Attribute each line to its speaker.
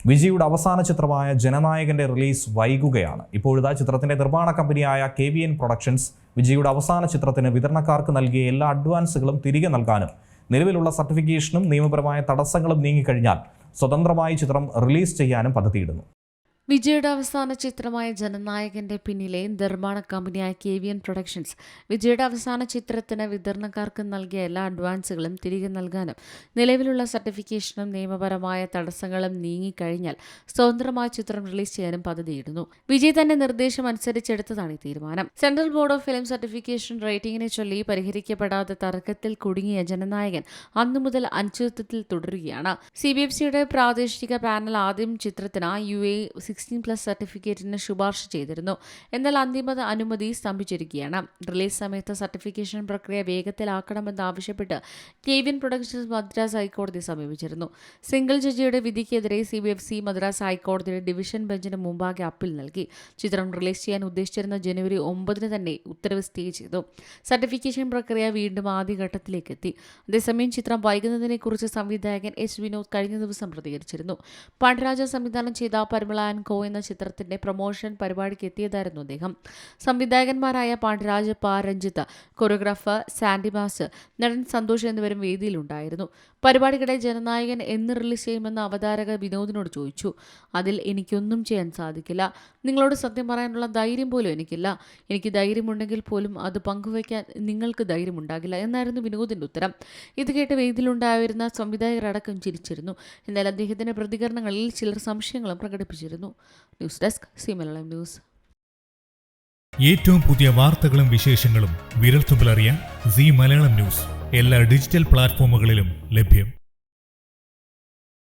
Speaker 1: വിജയുടെ അവസാന ചിത്രമായ ജനനായകന്റെ റിലീസ് വൈകുകയാണ്. ഇപ്പോഴിതാ ചിത്രത്തിന്റെ നിർമ്മാണ കമ്പനിയായ KVN പ്രൊഡക്ഷൻസ് വിജയുടെ അവസാന ചിത്രത്തിന് വിതരണക്കാർക്ക് നൽകിയ എല്ലാ അഡ്വാൻസുകളും തിരികെ നൽകാനും നിലവിലുള്ള സർട്ടിഫിക്കേഷനും നിയമപരമായ തടസ്സങ്ങളും നീങ്ങിക്കഴിഞ്ഞാൽ സ്വതന്ത്രമായി ചിത്രം റിലീസ് ചെയ്യാനും പദ്ധതിയിടുന്നു.
Speaker 2: വിജയുടെ അവസാന ചിത്രമായ ജനനായകന്റെ പിന്നിലെ നിർമ്മാണ കമ്പനിയായ KVN പ്രൊഡക്ഷൻസ് വിജയുടെ അവസാന ചിത്രത്തിന് വിതരണക്കാർക്ക് നൽകിയ എല്ലാ അഡ്വാൻസുകളും തിരികെ നൽകാനും നിലവിലുള്ള സർട്ടിഫിക്കേഷനും നിയമപരമായ തടസ്സങ്ങളും നീങ്ങിക്കഴിഞ്ഞാൽ സ്വതന്ത്രമായ ചിത്രം റിലീസ് ചെയ്യാനും പദ്ധതിയിടുന്നു. വിജയ് തന്റെ നിർദ്ദേശം അനുസരിച്ചെടുത്തതാണ് ഈ തീരുമാനം. Central board of film certification റേറ്റിംഗിനെ ചൊല്ലി പരിഹരിക്കപ്പെടാത്ത തർക്കത്തിൽ കുടുങ്ങിയ ജനനായകൻ അന്നു മുതൽ അനിശ്ചിതത്വത്തിൽ തുടരുകയാണ്. CBFCയുടെ പ്രാദേശിക പാനൽ ആദ്യം ചിത്രത്തിന് UA 16+ സർട്ടിഫിക്കറ്റിന് ശുപാർശ ചെയ്തിരുന്നു. എന്നാൽ അന്തിമ അനുമതി സ്തംഭിച്ചിരിക്കുകയാണ്. റിലീസ് സമയത്ത് സർട്ടിഫിക്കേഷൻ പ്രക്രിയ വേഗത്തിലാക്കണമെന്നാവശ്യപ്പെട്ട് KVN പ്രൊഡക്ഷൻസ് മദ്രാസ് ഹൈക്കോടതിയെ സമീപിച്ചിരുന്നു. സിംഗിൾ ജഡ്ജിയുടെ വിധിക്കെതിരെ CBFC മദ്രാസ് ഹൈക്കോടതിയുടെ ഡിവിഷൻ ബെഞ്ചിന് മുമ്പാകെ അപ്പീൽ നൽകി. ചിത്രം റിലീസ് ചെയ്യാൻ ഉദ്ദേശിച്ചിരുന്ന ജനുവരി 9 തന്നെ ഉത്തരവ് സ്റ്റേ ചെയ്തു. സർട്ടിഫിക്കേഷൻ പ്രക്രിയ വീണ്ടും ആദ്യഘട്ടത്തിലേക്ക് എത്തി. അതേസമയം ചിത്രം വൈകുന്നതിനെക്കുറിച്ച് സംവിധായകൻ H. വിനോദ് കഴിഞ്ഞ ദിവസം പ്രതികരിച്ചിരുന്നു. പാണ്ഡ്യരാജ സംവിധാനം ചെയ്ത പരിമള ആൻഡ് കോ എന്ന ചിത്രത്തിന്റെ പ്രൊമോഷൻ പരിപാടിക്ക് എത്തിയതായിരുന്നു അദ്ദേഹം. സംവിധായകന്മാരായ Pandyaraj, Ranjith, choreographer Sandy master, നടൻ സന്തോഷ് എന്നിവരും വേദിയിലുണ്ടായിരുന്നു. പരിപാടിക്കിടെ ജനനായകൻ എന്ന് റിലീസ് ചെയ്യുമെന്ന് അവതാരക വിനോദിനോട് ചോദിച്ചു. അതിൽ എനിക്കൊന്നും ചെയ്യാൻ സാധിക്കില്ല. നിങ്ങളോട് സത്യം പറയാനുള്ള ധൈര്യം പോലും എനിക്കില്ല. എനിക്ക് ധൈര്യമുണ്ടെങ്കിൽ പോലും അത് പങ്കുവയ്ക്കാൻ നിങ്ങൾക്ക് ധൈര്യമുണ്ടാകില്ല എന്നായിരുന്നു വിനോദിന്റെ ഉത്തരം. ഇത് കേട്ട് വേദിയിലുണ്ടായിരുന്ന സംവിധായകരടക്കം ചിരിച്ചിരുന്നു. എന്നാൽ അദ്ദേഹത്തിന്റെ പ്രതികരണങ്ങളിൽ ചിലർ സംശയങ്ങളും പ്രകടിപ്പിച്ചിരുന്നു. News desk Malayalam news.
Speaker 3: ഏറ്റവും പുതിയ വാർത്തകളും വിശേഷങ്ങളും വിരൽത്തുമ്പിലറിയാൻ മലയാളം ന്യൂസ് എല്ലാ ഡിജിറ്റൽ പ്ലാറ്റ്ഫോമുകളിലും ലഭ്യം.